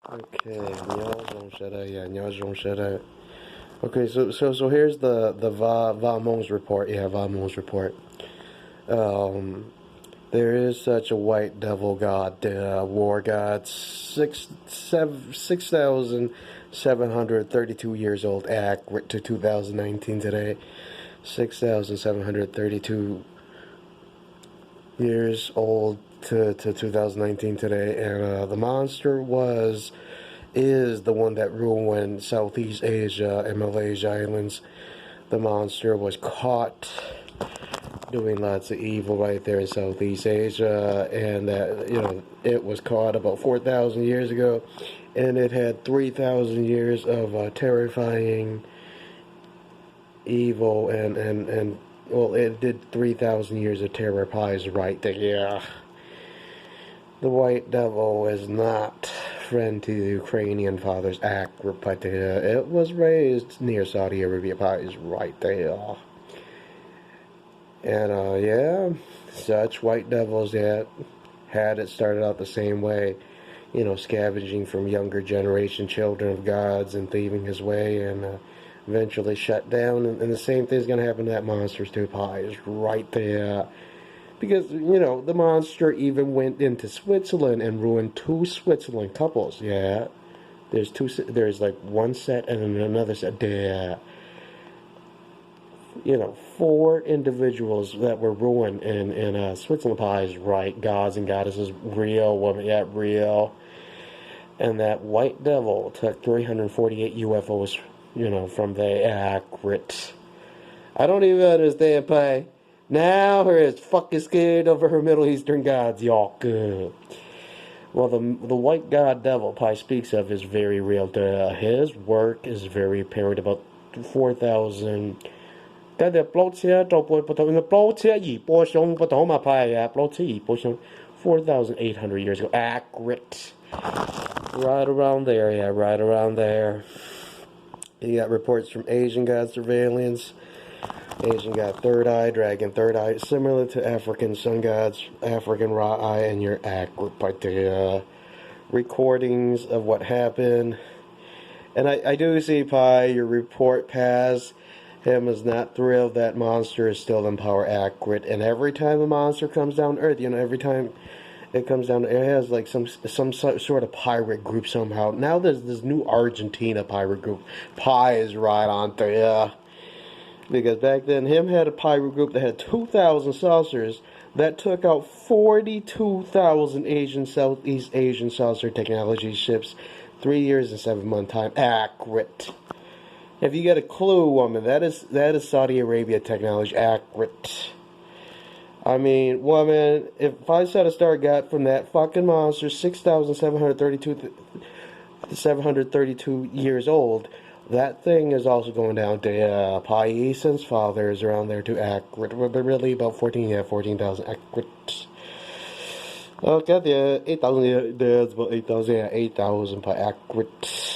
Okay, okay, so here's the Va Mong's report. Yeah, Va Mong's report. Um, there is such a white devil god, war god, 6,732 years old, accurate to 2019 today. 6,732 years old to 2019 today, and the monster is the one that ruined Southeast Asia and Malaysia Islands. The monster was caught doing lots of evil right there in Southeast Asia, and it was caught about 4,000 years ago, and it had 3,000 years of terrifying evil, and well, it did 3,000 years of terror pies right there. The white devil is not friend to the Ukrainian father's act, but it was raised near Saudi Arabia pies right there. And yeah, such white devils that had it started out the same way, scavenging from younger generation children of gods and thieving his way, and eventually shut down. And the same thing's going to happen to that monster's two pies right there. Because, the monster even went into Switzerland and ruined two Switzerland couples. Yeah. There's like one set and then another set. Yeah. 4 individuals that were ruined in Switzerland pies, right? Gods and goddesses, real woman, yeah, real. And that white devil took 348 UFOs, from the accurate. I don't even understand pie. Now her is fucking scared over her Middle Eastern gods, y'all. Good. Well, the white god devil Pi speaks of is very real. His work is very apparent about 4,000. 但係標車就不同，因為標車而波上不同嘛派啊，標車而波上 4,800 years ago, accurate. Right around there, yeah, right around there. You got reports from Asian god surveillance. Asian god third eye, dragon third eye, similar to African sun gods, African raw eye, and your accurate part the recordings of what happened. And I do see Pi, your report pass. Him is not thrilled that monster is still in power, accurate. And every time a monster comes down to Earth, every time it comes down to Earth, it has like some sort of pirate group somehow. Now there's this new Argentina pirate group. Pi is right on there. Because back then, him had a pirate group that had 2,000 saucers that took out 42,000 Southeast Asian saucer technology ships, 3 years and 7 month time. Accurate. If you get a clue, woman, that is Saudi Arabia technology. Accurate. I mean, woman, if I set a star got from that fucking monster, 6,732 years old, that thing is also going down to Paisan's father is around there too, accurate, but really about 14,000 accurate. Okay, the 8,000, there's about 8,000, yeah, 8,000 per accurate.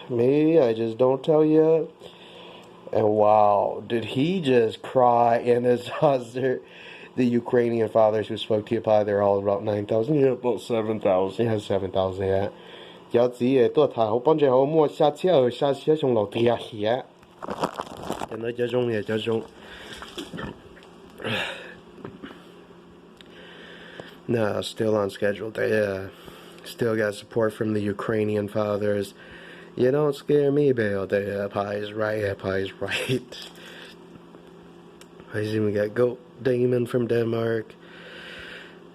Me, I just don't tell you. And wow, did he just cry in his husband? The Ukrainian fathers who spoke to you, they're all about 9,000, yeah, about 7,000, yeah, 7,000, yeah. 有子嘅都太好，幫住好，我下次上樓地下嘢，人哋這種。No, still on schedule. They still got support from the Ukrainian fathers. You don't scare me, Bill. Pie is right. Pie is right. I see we got Goat Demon from Denmark.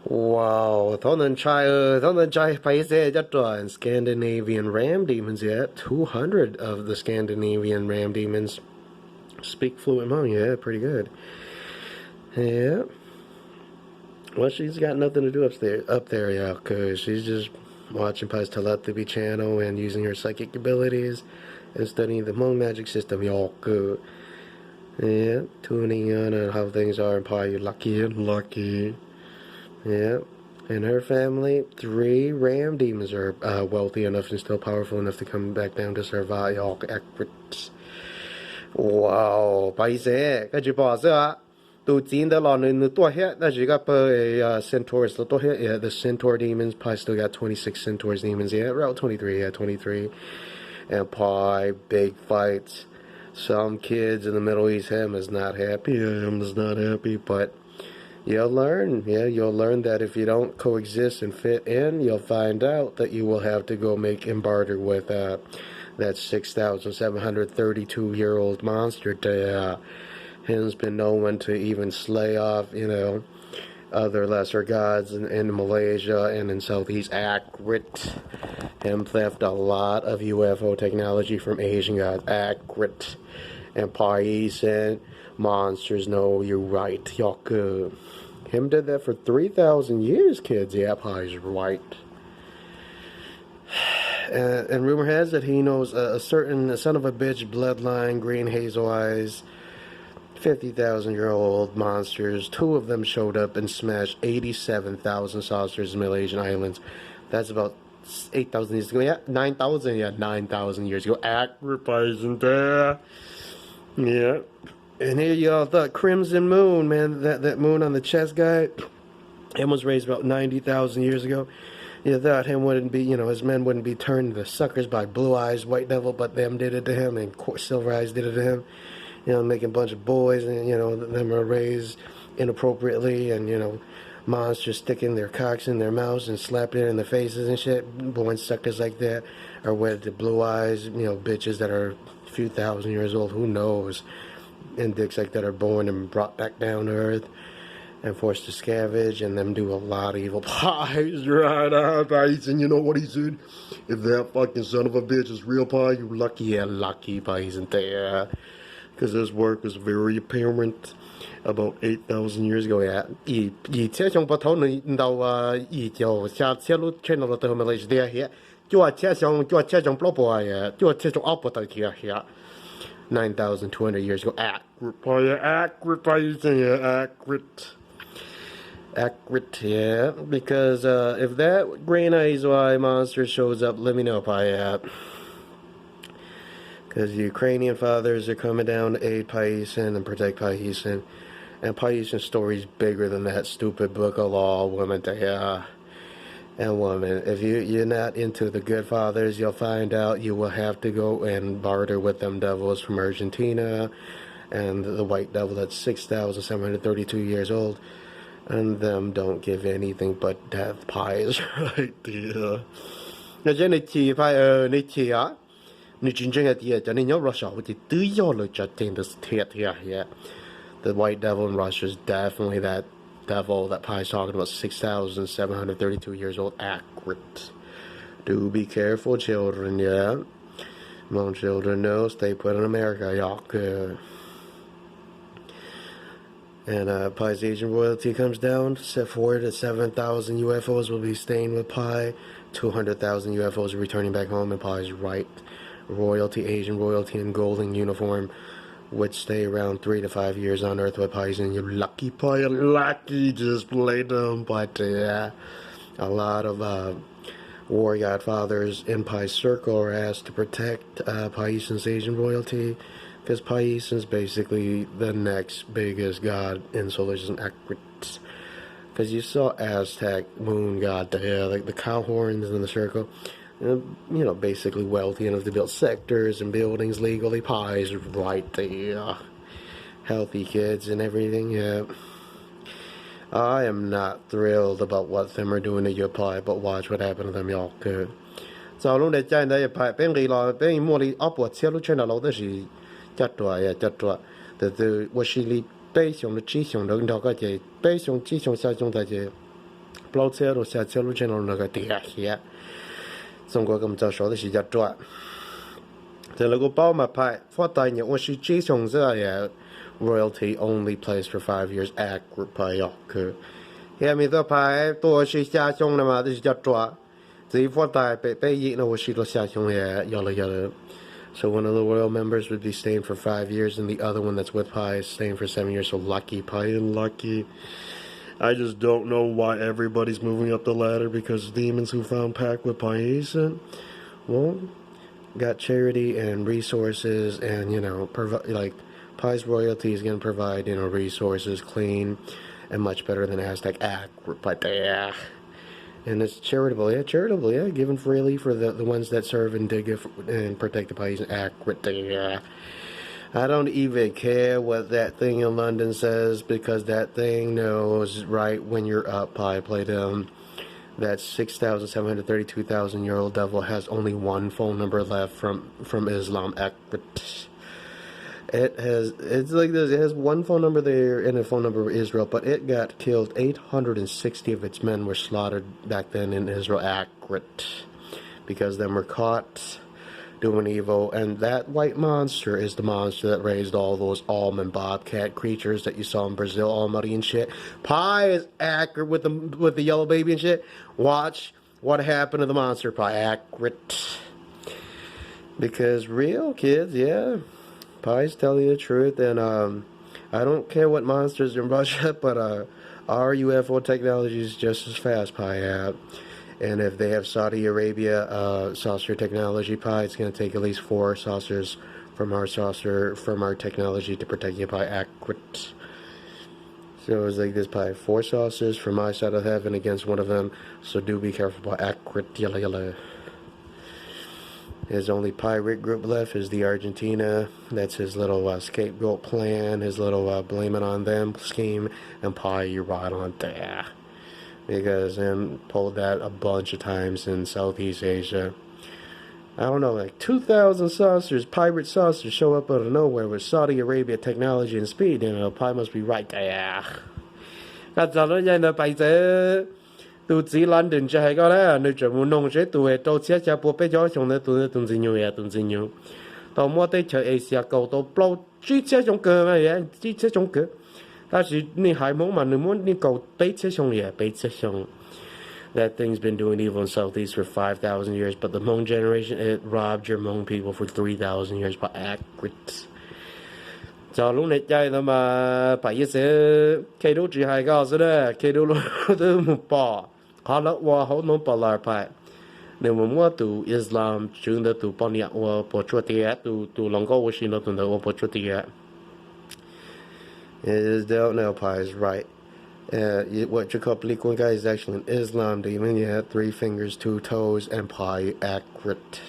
Wow, Scandinavian ram demons yet. 200 of the Scandinavian ram demons speak fluent Hmong. Yeah, pretty good. Yeah. Well, she's got nothing to do up there, yeah, because she's just watching Pai's telepathy channel and using her psychic abilities and studying the Hmong magic system, y'all. Good. Yeah, tuning in on how things are in Pai. You're lucky. Yeah, in her family, 3 ram demons are wealthy enough and still powerful enough to come back down to survive. Y'all accurate. Wow, Paise, 跟住播下先啊。Tu seen the law in the door here that you got a centaurs the door here, yeah, the centaur demons probably still got 26 centaurs demons, yeah, around 23, yeah, 23. And probably big fights. Some kids in the Middle East, him is not happy, but you'll learn, yeah, you'll learn that if you don't coexist and fit in, you'll find out that you will have to go make and barter with that 6,732-year-old monster to him's been known to even slay off, other lesser gods in Malaysia and in Southeast Accurate. Him theft a lot of UFO technology from Asian gods. Accurate. And Pais and monsters know you're right. Yaku. Him did that for 3,000 years, kids. Yeah, Pais right. And rumor has it he knows a certain son of a bitch bloodline, green hazel eyes, 50,000-year-old monsters. 2 of them showed up and smashed 87,000 saucers in Malaysian islands. That's about 8,000 years ago. Yeah, 9,000. Yeah, 9,000 years ago. Accurate there. Yeah. And here y'all thought Crimson Moon, man, that moon on the chest guy, him was raised about 90,000 years ago. You thought him wouldn't be, his men wouldn't be turned to suckers by Blue Eyes, White Devil, but them did it to him, and Silver Eyes did it to him. Making a bunch of boys, and, them are raised inappropriately, and, monsters sticking their cocks in their mouths and slapping it in their faces and shit. Born suckers like that are wed to Blue Eyes, bitches that are a few thousand years old, who knows, and dicks like that are born and brought back down to earth and forced to scavenge, and them do a lot of evil. Pies, right, Pies, and you know what he said? If that fucking son of a bitch is real pie, you lucky, yeah, lucky Pies and there. Because this work was very apparent about 8,000 years ago. Yeah, 而且上不討論到而就下車路 channel 到咪嚟啲嘢，就車上波波呀，就車上阿波到啲嘢。9,200 years ago. Accurate, yeah. Because if that green eyes eye monster shows up, let me know, yeah. Because the Ukrainian fathers are coming down to aid Paisan and protect Paisan. And Paisan's story's bigger than that stupid book of law, women, and women. If you're not into the good fathers, you'll find out you will have to go and barter with them devils from Argentina and the white devil that's 6,732 years old. And them don't give anything but death pies right there. Now, Jenny T, if I the white devil in Russia is definitely that devil that Pie's talking about, 6,732 years old. Accurate. Do be careful, children, yeah. Hmong children know, stay put in America, y'all. And Pie's Asian royalty comes down, set forward at 7,000 UFOs will be staying with Pie, 200,000 UFOs are returning back home, and Pie's right. Royalty, Asian royalty in golden uniform would stay around 3 to 5 years on Earth with Pies, and you're lucky, Pie, lucky, just play them. But a lot of war godfathers in Pie's circle are asked to protect Paisan's Asian royalty, because Paisan's basically the next biggest god in solar system. Accurate. Because you saw Aztec moon god, like the cow horns in the circle. Basically wealthy enough to build sectors and buildings legally. Pies right there. Healthy kids and everything, yeah. I am not thrilled about what them are doing to your Pie, but watch what happened to them, y'all. So, long that giant day, Pie, Ben Rila, Ben Molly, upward, Cielo Channel, that she, Jatua, that the was she lead based on the cheese on the dog, based on cheese on Sajon, that blood cell or Cielo Channel, Nagatia here. 中國咁就說的是一轉，就那個包物派，發大日我是自從這嘢 royalty only plays for 5 years accurate 派藥佢，下面的派多是下鄉的嘛，就是一轉，至於發大被熱呢，我是到下鄉嘢，有了。So one of the royal members would be staying for 5 years, and the other one that's with Pi is staying for 7 years. So lucky, Pi and lucky. I just don't know why everybody's moving up the ladder, because demons who found pact with Paisan, got charity and resources and, Pi's royalty is going to provide, resources, clean, and much better than Aztec but yeah. And it's charitable, given freely for the ones that serve and dig and protect the Pi's yeah. I don't even care what that thing in London says, because that thing knows right when you're up, Pi. Play them. That 6,732,000-year-old devil has only one phone number left from Islam. It's like this. It has one phone number there and a phone number of Israel, but it got killed. 860 of its men were slaughtered back then in Israel. Because them were caught doing evil, and that white monster is the monster that raised all those almond bobcat creatures that you saw in Brazil, all muddy and shit. Pi is accurate with the yellow baby and shit. Watch what happened to the monster, Pi. Accurate. Because real kids, yeah. Pi's telling you the truth, and I don't care what monsters in Russia, but our UFO technology is just as fast, Pi. And if they have Saudi Arabia saucer technology, Pi, it's going to take at least 4 saucers from our technology to protect you, Pi. Accurate. So it's like this, Pi. 4 saucers from my side of heaven against one of them. So do be careful, Pi. Accurate. Yalla yalla. His only pirate group left is the Argentina. That's his little scapegoat plan, his little blame it on them scheme. And Pi, you're right on there. Because him pulled that a bunch of times in Southeast Asia. I don't know, like 2,000 saucers, pirate saucers, show up out of nowhere with Saudi Arabia technology and speed. Pi must be right there. 咁就呢樣就弊啫。到指撚斷就係個咧，你全部弄死到係到此一隻波俾咗上咧，斷線要嘢，斷線要。到摸啲就係時候到包追這種腳嘅嘢，追這種腳。但是你係冇問你冇你夠俾這種嘢，俾這種。That thing's been doing evil in Southeast for 5,000 years, but the Hmong generation, it robbed your Hmong people for 3,000 years by accurate. 就攞你計啦嘛，白一些，佢都只係嗰時咧，佢都冇報，可能話好冇報來派。你冇乜讀 Islam，轉到讀幫你我播出啲，讀兩個我先到讀到我播出啲。Is don't know, Pi is right. What you call Blikwanga guy is actually an Islam demon. You had 3 fingers, 2 toes, and Pi accurate.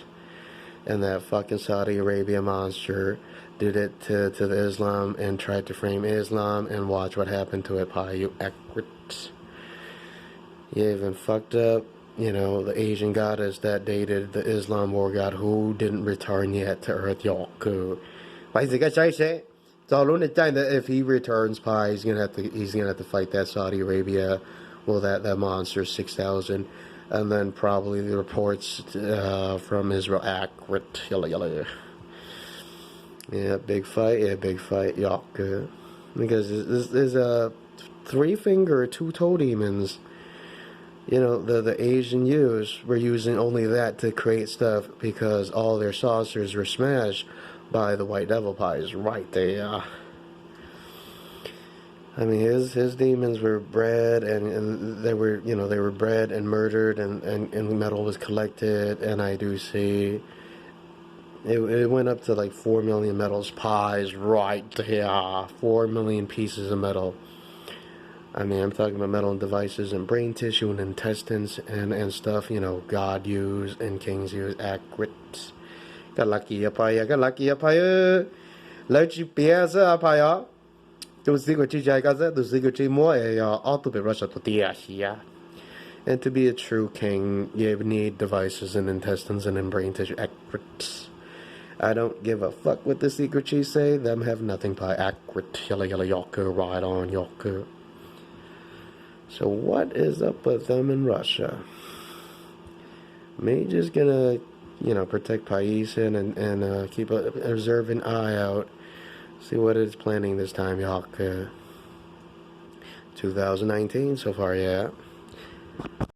And that fucking Saudi Arabia monster did it to the Islam and tried to frame Islam, and watch what happened to it, Pi. You accurate. You even fucked up, the Asian goddess that dated the Islam war god who didn't return yet to Earth. Yoku. Why is it so if he returns, Pi, he's gonna have to fight that Saudi Arabia, that monster 6,000, and then probably the reports from Israel accurate. Yeah, big fight. Yeah, good. Because there's a 3-finger, 2-toe demons. The Asian Jews were using only that to create stuff because all their saucers were smashed by the white devil. Pies right there. I mean, his demons were bred, and they were bred and murdered, and metal was collected, and I do see it went up to like 4 million metals. Pies right there. 4 million pieces of metal. I mean, I'm talking about metal and devices and brain tissue and intestines and stuff, God used and kings used. Accurate. 個 lucky 一派啊，個 lucky 一派啊，攞住邊隻一派啊，到時個 GJ 嗰隻，到時個 G 摩誒呀，all to be Russia to the Asia. And to be a true king, you need devices and intestines and in brain tissue. Accurate. I don't give a fuck what the secret chiefs say. Them have nothing by accurate. Yalla yalla yoku, right on yoku. So what is up with them in Russia? Me just gonna protect Pais and keep a observant eye out. See what it's planning this time, y'all. 2019 so far, yeah.